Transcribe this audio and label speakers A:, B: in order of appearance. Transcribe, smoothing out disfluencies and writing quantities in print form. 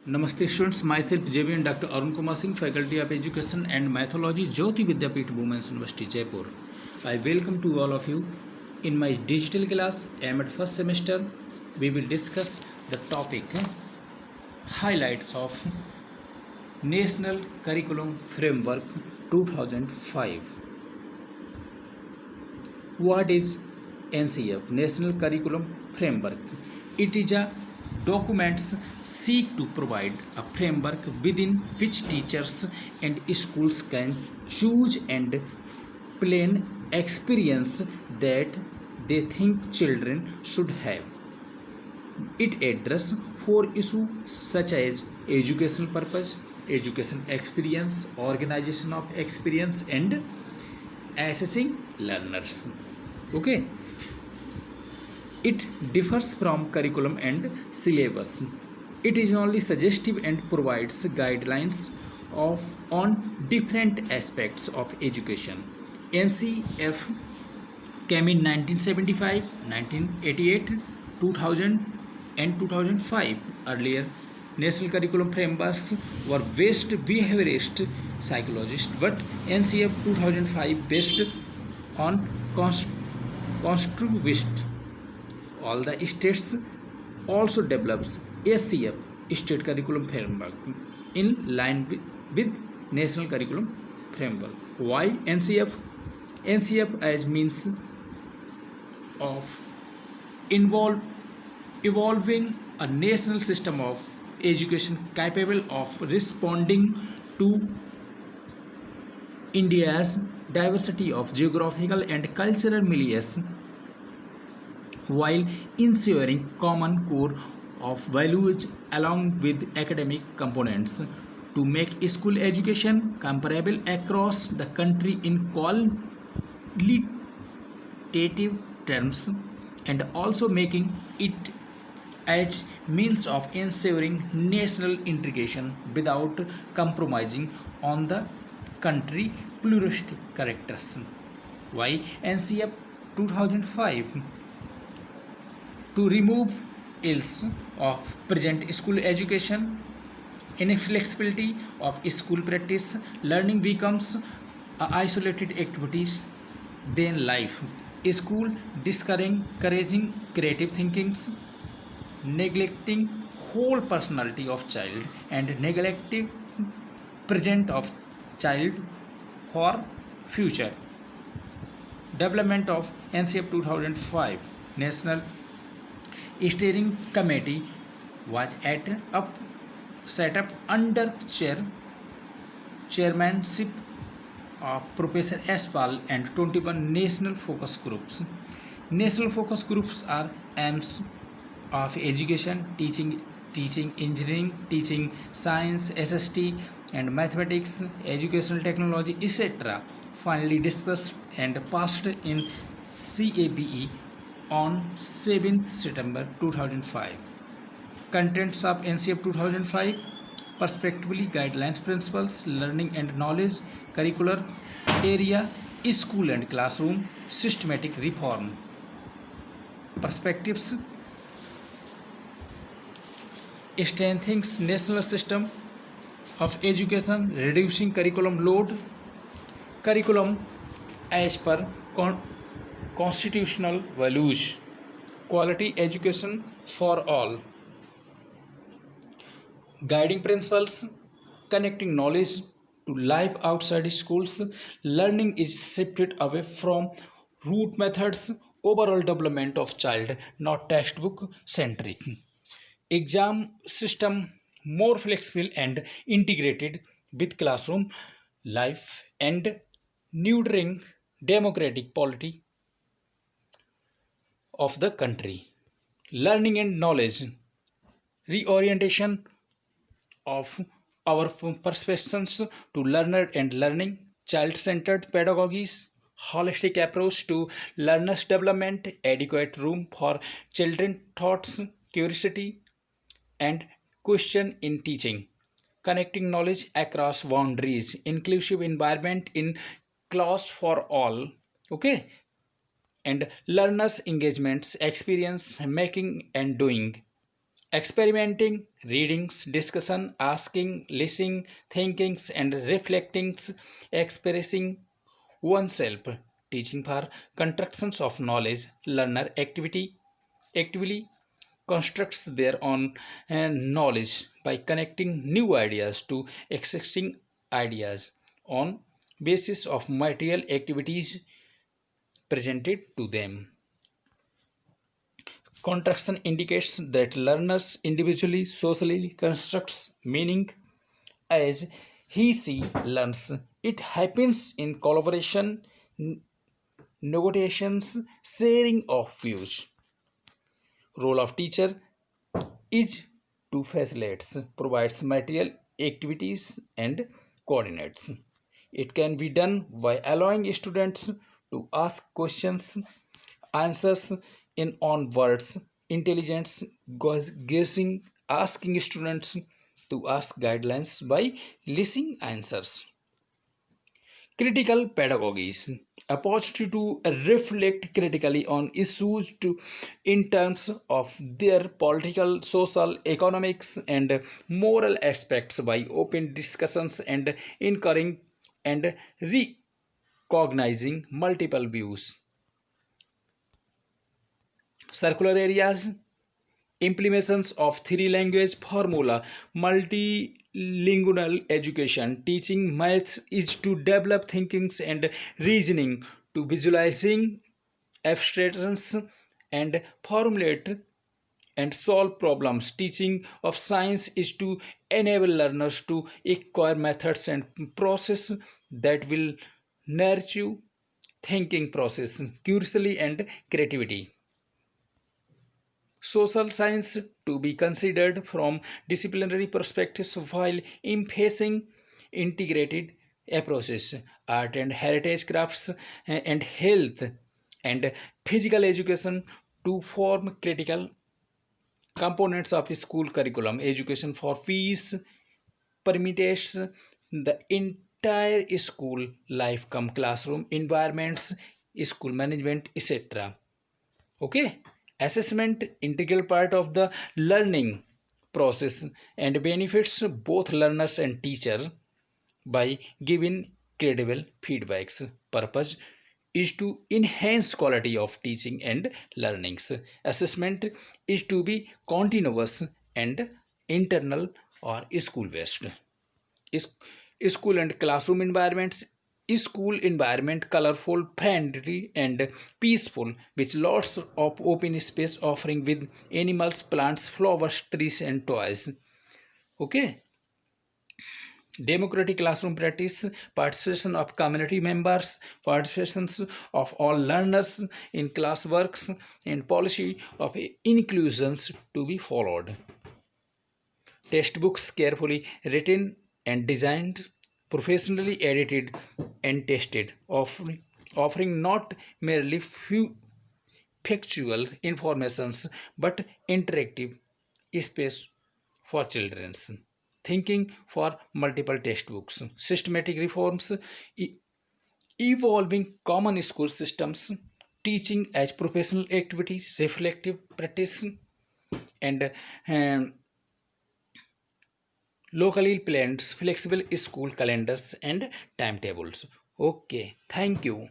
A: Namaste students, myself JB and Dr. Arun Kumar Singh, Faculty of Education and Mythology, Jyoti Vidyapeeth Women's University, Jaipur. I welcome to all of you. In my digital class, am at first semester, we will discuss the topic highlights of National Curriculum Framework 2005. What is NCF, National Curriculum Framework? It is a documents seek to provide a framework within which teachers and schools can choose and plan experience that they think children should have. It addresses four issues such as educational purpose, education experience, organization of experience, and assessing learners. Okay, it differs from curriculum and syllabus. It is only suggestive and provides guidelines of on different aspects of education. NCF came in 1975, 1988, 2000 and 2005. Earlier, national curriculum frameworks were based behaviorist psychologists, but NCF 2005 based on constructivist. All the states also develops SCF, State Curriculum Framework, in line with National Curriculum Framework. Why NCF? NCF as means of involve, evolving a national system of education capable of responding to India's diversity of geographical and cultural milieux while ensuring common core of values along with academic components to make school education comparable across the country in qualitative terms and also making it as means of ensuring national integration without compromising on the country pluralistic characters. Why NCF 2005? To remove ills of present school education, inflexibility of school practice, learning becomes a isolated activities than life. School discouraging creative thinkings, neglecting whole personality of child and neglecting present of child for future. Development of NCF 2005 National Steering Committee was set up under chairmanship of Professor S. Pal and 21 national focus groups. National focus groups are aims of education, teaching engineering, teaching science, SST and mathematics, educational technology, etc. Finally discussed and passed in CABE on 7th September 2005. Contents of NCF 2005: Perspectively Guidelines Principles, Learning and Knowledge, Curricular Area, School and Classroom, Systematic Reform. Perspectives: strengthens national system of education, reducing curriculum load, curriculum as per constitutional values, quality education for all. Guiding principles: connecting knowledge to life outside schools, learning is shifted away from rote methods, overall development of child, not textbook centric. Exam system more flexible and integrated with classroom life and nurturing democratic polity of the country. Learning and knowledge reorientation of our perceptions to learner and learning, child-centered pedagogies, holistic approach to learners development, adequate room for children thoughts, curiosity and question in teaching, connecting knowledge across boundaries, inclusive environment in class for all. Okay, and learners engagements, experience making and doing, experimenting, readings, discussion, asking, listening, thinking, and reflecting, expressing oneself, teaching for constructions of knowledge, learner actively constructs their own knowledge by connecting new ideas to existing ideas on basis of material activities presented to them. Construction indicates that learners individually socially constructs meaning as he learns. It happens in collaboration, negotiations, sharing of views. Role of teacher is to facilitates, provides material activities and coordinates. It can be done by allowing students to ask questions, answers in on words, intelligence, guessing, asking students to ask guidelines by listening answers. Critical pedagogies, opportunity to reflect critically on issues to, in terms of their political, social, economics, and moral aspects by open discussions and encouraging and recognizing multiple views. Circular areas, implementations of three language formula, multilingual education, teaching maths is to develop thinkings and reasoning, to visualizing abstractions and formulate and solve problems. Teaching of science is to enable learners to acquire methods and process that will nurture thinking process, curiosity and creativity. Social science to be considered from disciplinary perspectives while emphasizing integrated approaches. Art and heritage crafts and health and physical education to form critical components of school curriculum. Education for peace permeates the entire school life, come classroom environments, school management, etc. Okay, assessment integral part of the learning process and benefits both learners and teacher by giving credible feedbacks. Purpose is to enhance quality of teaching and learnings. Assessment is to be continuous and internal or school based. School and classroom environments. School environment colorful, friendly, and peaceful, with lots of open space offering with animals, plants, flowers, trees, and toys. Okay. Democratic classroom practice, participation of community members, participations of all learners in class works, and policy of inclusions to be followed. Textbooks carefully written and designed, professionally edited and tested, offering not merely factual informations but interactive space for children's thinking for multiple textbooks. Systematic reforms, evolving common school systems, teaching as professional activities, reflective practice, and locally planned flexible school calendars and timetables. Okay, thank you.